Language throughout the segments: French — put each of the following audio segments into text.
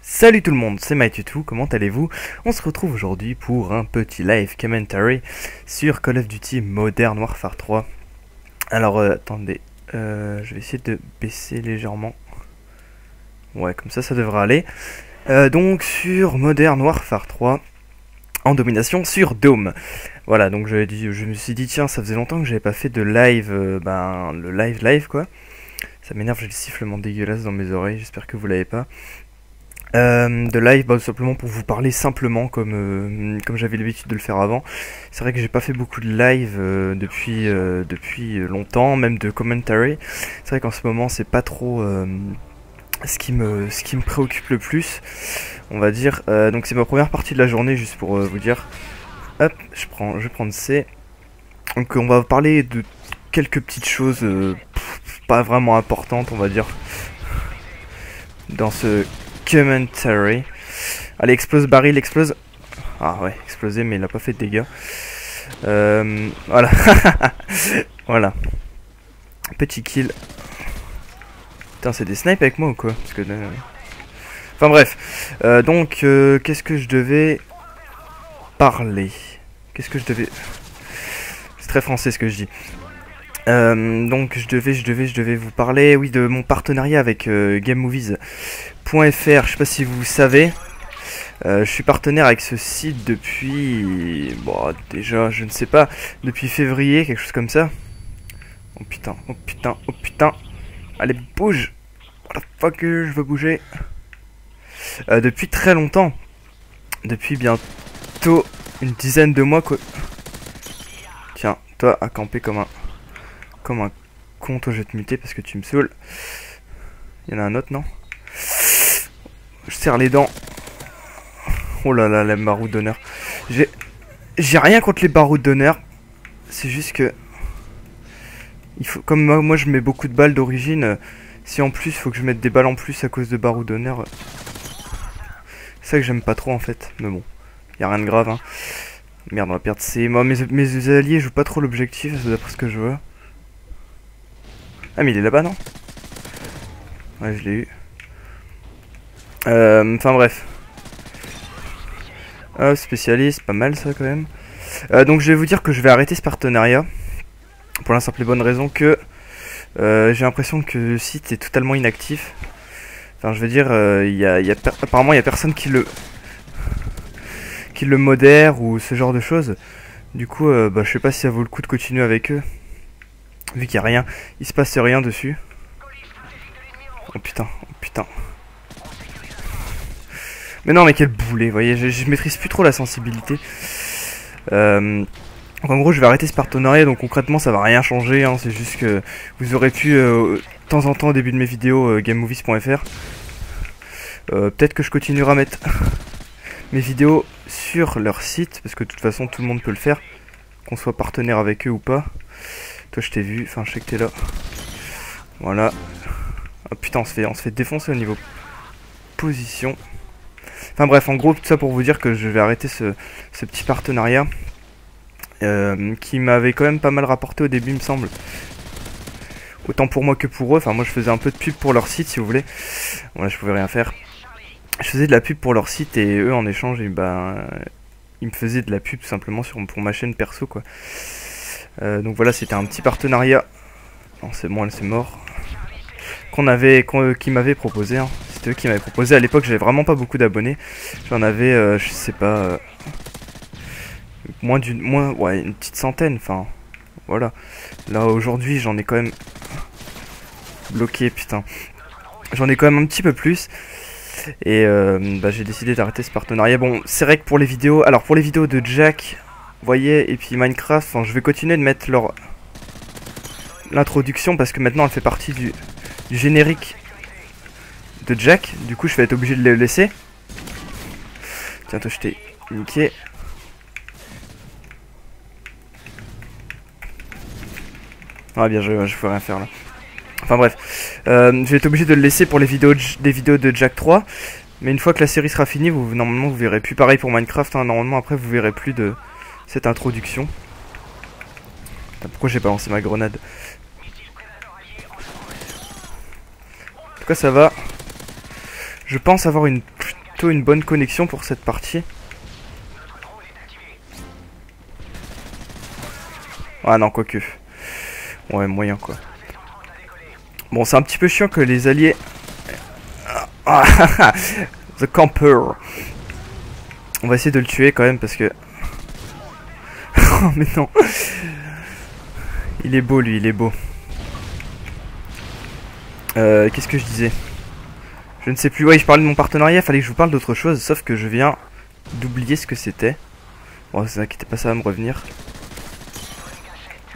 Salut tout le monde, c'est MyTutu, comment allez-vous? On se retrouve aujourd'hui pour un petit live commentary sur Call of Duty Modern Warfare 3. Alors attendez, je vais essayer de baisser légèrement. Ouais, comme ça devrait aller. Donc sur Modern Warfare 3, en domination sur Dome. Voilà, donc je me suis dit tiens, ça faisait longtemps que j'avais pas fait de live, le live quoi. Ça m'énerve, j'ai le sifflement dégueulasse dans mes oreilles, j'espère que vous l'avez pas. De live, simplement pour vous parler simplement comme j'avais l'habitude de le faire avant. C'est vrai que j'ai pas fait beaucoup de live depuis longtemps, même de commentary. C'est vrai qu'en ce moment c'est pas trop ce qui me préoccupe le plus, on va dire. Donc c'est ma première partie de la journée, juste pour vous dire. Hop, je vais prendre C. Donc on va parler de quelques petites choses pas vraiment importantes, on va dire, dans ce commentary. Allez, explose baril, explose. Ah ouais, explosé, mais il a pas fait de dégâts. Voilà. Voilà. Petit kill. Putain, c'est des snipes avec moi ou quoi? Parce que, enfin bref. Donc, qu'est-ce que je devais parler? Qu'est-ce que je devais... C'est très français ce que je dis. Donc je devais vous parler, oui, de mon partenariat avec GameMovies.fr. Je sais pas si vous savez, je suis partenaire avec ce site depuis, bon, déjà, je ne sais pas, depuis février, quelque chose comme ça. Oh putain, oh putain, oh putain. Allez, bouge. What the fuck, je veux bouger. Depuis très longtemps. Depuis bientôt une dizaine de mois, quoi. Tiens, toi, à camper comme un con, toi je vais te muter parce que tu me saoules. Il y en a un autre, non? Je serre les dents. Oh là là, la baroud d'honneur. J'ai rien contre les barouds d'honneur. C'est juste que il faut, comme moi je mets beaucoup de balles d'origine, si en plus il faut que je mette des balles en plus à cause de baroud d'honneur, c'est ça que j'aime pas trop en fait. Mais bon, y a rien de grave, hein. Merde, on va perdre C. Moi mes alliés jouent pas trop l'objectif, d'après ce que je vois. Ah mais il est là-bas, non? Ouais, je l'ai eu. Enfin bref. Ah, spécialiste, pas mal ça quand même. Donc je vais vous dire que je vais arrêter ce partenariat. Pour la simple et bonne raison que j'ai l'impression que le site est totalement inactif. Enfin je veux dire, apparemment il y a personne qui le modère ou ce genre de choses. Du coup, je sais pas si ça vaut le coup de continuer avec eux. Vu qu'il n'y a rien, il se passe rien dessus. Oh putain, oh putain. Mais non, mais quel boulet, vous voyez, je maîtrise plus trop la sensibilité. Donc en gros, je vais arrêter ce partenariat, donc concrètement, ça va rien changer, hein, c'est juste que vous aurez pu, de temps en temps, au début de mes vidéos, GameMovies.fr. Peut-être que je continuerai à mettre mes vidéos sur leur site, parce que de toute façon, tout le monde peut le faire, qu'on soit partenaire avec eux ou pas. Toi je t'ai vu, enfin je sais que t'es là. Voilà. Oh putain, on se fait défoncer au niveau position. Enfin bref, en gros tout ça pour vous dire que je vais arrêter ce petit partenariat qui m'avait quand même pas mal rapporté au début, il me semble. Autant pour moi que pour eux. Enfin moi je faisais un peu de pub pour leur site si vous voulez. Voilà, je pouvais rien faire. Je faisais de la pub pour leur site et eux en échange ils me faisaient de la pub tout simplement pour ma chaîne perso quoi. Donc voilà, c'était un petit partenariat. Non, c'est bon, c'est mort. Qui m'avait proposé. Hein. C'était eux qui m'avaient proposé. À l'époque, j'avais vraiment pas beaucoup d'abonnés. J'en avais, je sais pas, ouais, une petite centaine. Enfin, voilà. Là aujourd'hui, j'en ai quand même bloqué, putain. J'en ai quand même un petit peu plus. Et j'ai décidé d'arrêter ce partenariat. Bon, c'est vrai que pour les vidéos, alors pour les vidéos de Jack, vous voyez, et puis Minecraft, enfin, je vais continuer de mettre l'introduction parce que maintenant elle fait partie du générique de Jack. Du coup, je vais être obligé de le laisser. Tiens, toi, je t'ai niqué. Ah, bien joué, je peux rien faire là. Enfin bref, je vais être obligé de le laisser pour les vidéos des vidéos de Jack 3. Mais une fois que la série sera finie, normalement vous verrez plus. Pareil pour Minecraft, hein, normalement après vous verrez plus de cette introduction. Putain, pourquoi j'ai balancé ma grenade? En tout cas ça va. Je pense avoir une plutôt une bonne connexion pour cette partie. Ah non, quoique. Ouais, moyen quoi. Bon, c'est un petit peu chiant que les alliés... The Camper. On va essayer de le tuer quand même parce que... Oh mais non. Il est beau lui, il est beau. Qu'est-ce que je disais? Je ne sais plus. Ouais, je parlais de mon partenariat, fallait que je vous parle d'autre chose, sauf que je viens d'oublier ce que c'était. Bon, ne vous inquiétez pas, ça va me revenir.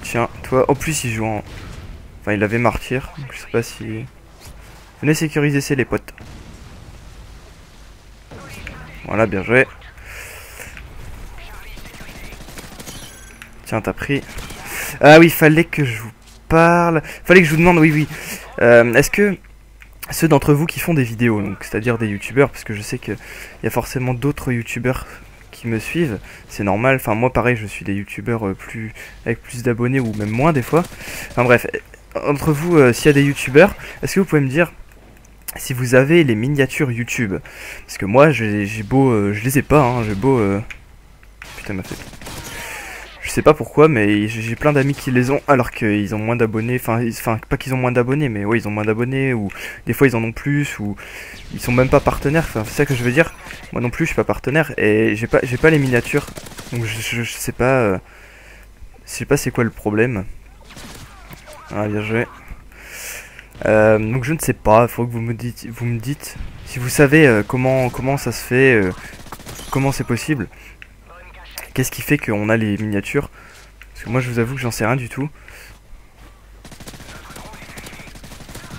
Tiens, toi, en plus il joue en... Enfin, il avait martyr, donc je sais pas si... Venez sécuriser ces les potes. Voilà, bien joué. Tiens, t'as pris... Ah oui, fallait que je vous parle... Fallait que je vous demande, oui, oui. Est-ce que... Ceux d'entre vous qui font des vidéos, donc c'est-à-dire des youtubeurs, parce que je sais qu'il y a forcément d'autres youtubeurs qui me suivent, c'est normal, enfin moi pareil je suis des youtubeurs avec plus d'abonnés ou même moins des fois, enfin bref, entre vous s'il y a des youtubeurs, est-ce que vous pouvez me dire si vous avez les miniatures YouTube? Parce que moi j'ai beau, je les ai pas, hein, j'ai beau, putain ma fait. Je sais pas pourquoi, mais j'ai plein d'amis qui les ont alors qu'ils ont moins d'abonnés. Enfin, pas qu'ils ont moins d'abonnés, mais ouais, ils ont moins d'abonnés, ou des fois ils en ont plus, ou ils sont même pas partenaires. Enfin, c'est ça que je veux dire. Moi non plus, je suis pas partenaire et j'ai pas les miniatures. Donc je sais pas, c'est quoi le problème. Ah, bien joué. Donc je ne sais pas. Il faut que vous me dites si vous savez comment ça se fait, comment c'est possible. Qu'est-ce qui fait qu'on a les miniatures? Parce que moi je vous avoue que j'en sais rien du tout.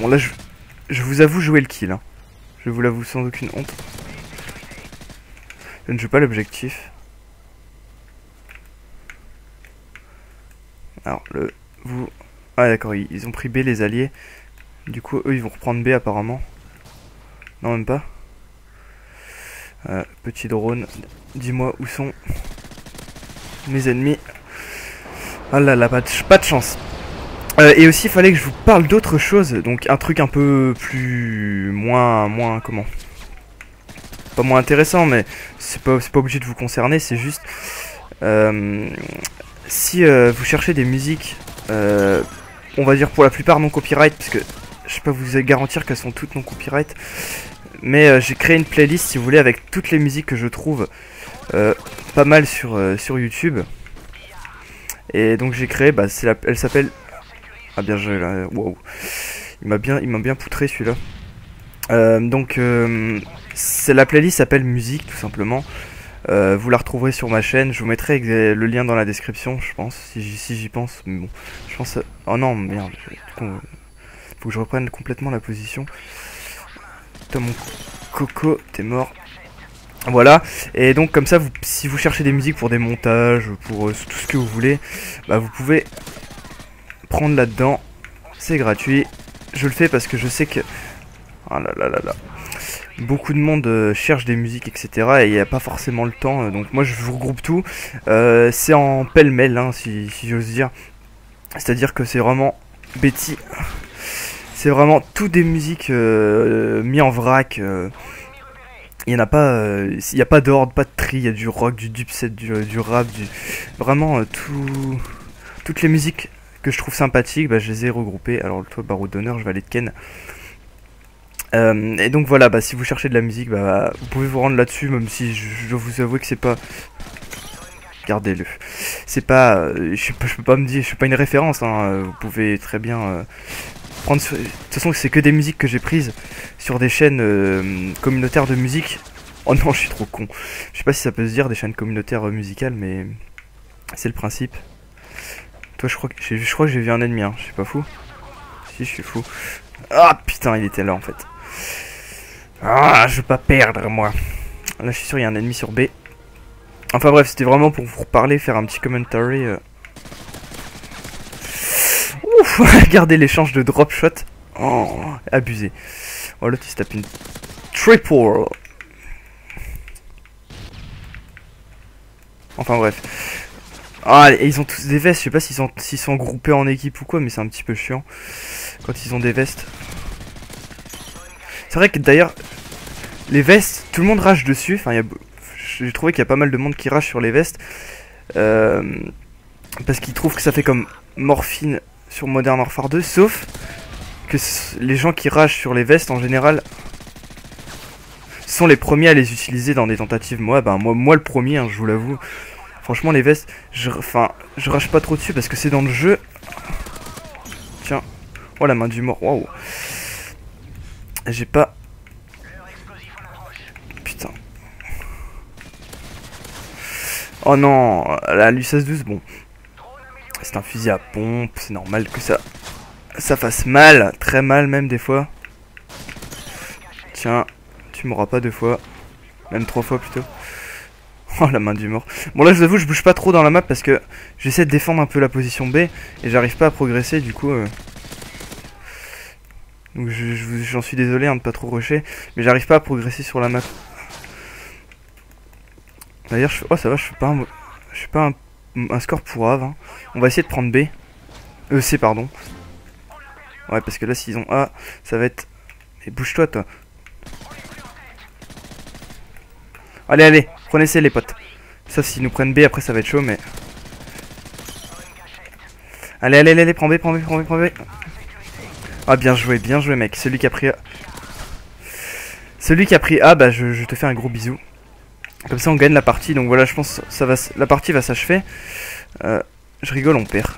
Bon là je vous avoue jouer le kill, hein. Je vous l'avoue sans aucune honte. Je ne joue pas l'objectif. Alors Ah d'accord, ils ont pris B les alliés. Du coup eux ils vont reprendre B apparemment. Non même pas. Petit drone. Dis-moi où sont mes ennemis. Ah là là, pas de chance. Et aussi, il fallait que je vous parle d'autre chose. Donc, un truc un peu plus... Moins comment? Pas moins intéressant, mais c'est pas obligé de vous concerner. C'est juste... si vous cherchez des musiques, on va dire pour la plupart non copyright, parce que je peux vous garantir qu'elles sont toutes non copyright. Mais j'ai créé une playlist, si vous voulez, avec toutes les musiques que je trouve pas mal sur YouTube. Et donc j'ai créé, bah, elle s'appelle... Ah bien joué là, wow. Il m'a bien poutré celui-là. C'est la playlist s'appelle musique tout simplement. Vous la retrouverez sur ma chaîne. Je vous mettrai le lien dans la description, je pense, si j'y pense. Mais bon, je pense... Oh non, merde. Faut que je reprenne complètement la position. Putain mon coco, t'es mort. Voilà, et donc comme ça, si vous cherchez des musiques pour des montages, pour tout ce que vous voulez, bah vous pouvez prendre là-dedans, c'est gratuit. Je le fais parce que je sais que... Oh là là là là. Beaucoup de monde cherche des musiques, etc. Et il n'y a pas forcément le temps, donc moi je vous regroupe tout. C'est en pêle-mêle, hein, si j'ose dire. C'est-à-dire que c'est vraiment Betty. C'est vraiment tout des musiques mis en vrac. Il n'y en a pas, il n'y a pas d'ordre, pas de tri, il y a du rock, du dubstep, du rap, vraiment toutes les musiques que je trouve sympathiques, bah, je les ai regroupées. Alors toi, barreau d'honneur, je vais aller de Ken. Et donc voilà, bah, si vous cherchez de la musique, bah, vous pouvez vous rendre là-dessus, même si je dois vous avouer que c'est pas... Gardez-le. C'est pas... je peux pas me dire, je suis pas une référence, hein, vous pouvez très bien... De toute façon, c'est que des musiques que j'ai prises sur des chaînes communautaires de musique. Oh non, je suis trop con. Je sais pas si ça peut se dire des chaînes communautaires musicales, mais c'est le principe. Toi, je crois que j'ai vu un ennemi, hein. Je suis pas fou. Si, je suis fou. Ah putain, il était là en fait. Ah, je veux pas perdre moi. Là, je suis sûr, il y a un ennemi sur B. Enfin bref, c'était vraiment pour vous reparler, faire un petit commentary. Ouf, regardez l'échange de drop shot. Oh, abusé. Oh, l'autre il se tape une triple. Enfin bref. Ah, et ils ont tous des vestes. Je sais pas s'ils sont groupés en équipe ou quoi, mais c'est un petit peu chiant quand ils ont des vestes. C'est vrai que d'ailleurs, Les vestes, tout le monde rage dessus. Enfin, j'ai trouvé qu'il y a pas mal de monde qui rage sur les vestes. Parce qu'ils trouvent que ça fait comme morphine sur Modern Warfare 2. Sauf que les gens qui ragent sur les vestes, en général, sont les premiers à les utiliser dans des tentatives. Moi le premier, hein, je vous l'avoue. Franchement, les vestes, je rage pas trop dessus parce que c'est dans le jeu. Tiens. Oh, la main du mort. Waouh. J'ai pas... Putain. Oh non. La l'USAS 12, bon. C'est un fusil à pompe. C'est normal que ça fasse mal. Très mal, même, des fois. Tiens. Tu m'auras pas 2 fois. Même 3 fois, plutôt. Oh, la main du mort. Bon, là, je vous avoue, je bouge pas trop dans la map parce que j'essaie de défendre un peu la position B. Et j'arrive pas à progresser, du coup... Donc j'en suis désolé hein, de pas trop rusher, mais j'arrive pas à progresser sur la map. D'ailleurs, oh ça va, je fais pas un score pourrave. Hein. On va essayer de prendre B. C pardon. Ouais, parce que là s'ils ont A, ça va être... Et bouge-toi toi. Allez, allez, prenez C les potes. Sauf s'ils nous prennent B, après ça va être chaud, mais... Allez, allez, allez, prends B, prends B, prends B, prends B. Ah, bien joué mec. Celui qui a pris A, bah je te fais un gros bisou. Comme ça on gagne la partie. Donc voilà, je pense que la partie va s'achever. Je rigole, on perd.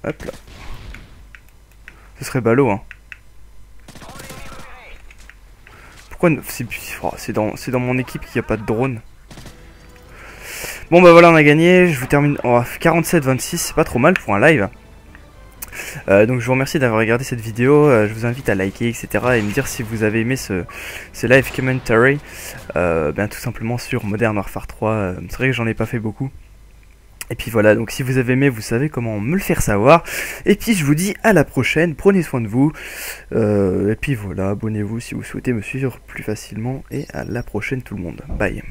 Hop là. Ce serait ballot hein. Pourquoi c'est dans mon équipe qu'il n'y a pas de drone. Bon bah voilà, on a gagné. Je vous termine. Oh, 47-26, c'est pas trop mal pour un live. Donc je vous remercie d'avoir regardé cette vidéo, je vous invite à liker etc et me dire si vous avez aimé ce live commentary tout simplement sur Modern Warfare 3, c'est vrai que j'en ai pas fait beaucoup. Et puis voilà, donc si vous avez aimé, vous savez comment me le faire savoir. Et puis je vous dis à la prochaine, prenez soin de vous. Et puis voilà, abonnez-vous si vous souhaitez me suivre plus facilement. Et à la prochaine tout le monde, bye.